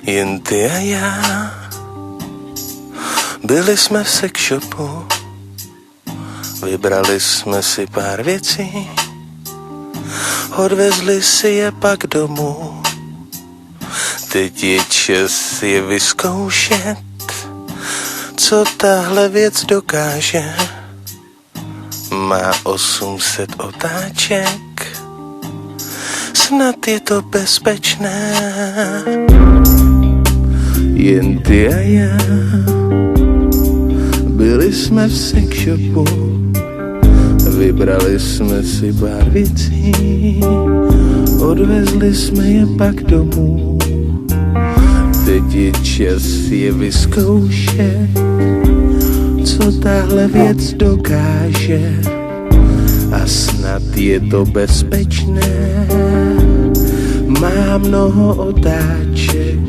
Jen ty a já. Byli jsme v sex shopu, vybrali jsme si pár věcí, odvezli si je pak domů. Teď je čas je vyzkoušet, co tahle věc dokáže. Má 800 otáček, snad je to bezpečné. Jen ty a já. Byli jsme v sex shopu, vybrali jsme si pár věcí, odvezli jsme je pak domů. Teď je čas je vyzkoušet, co tahle věc dokáže. A snad je to bezpečné. Má mnoho otáček,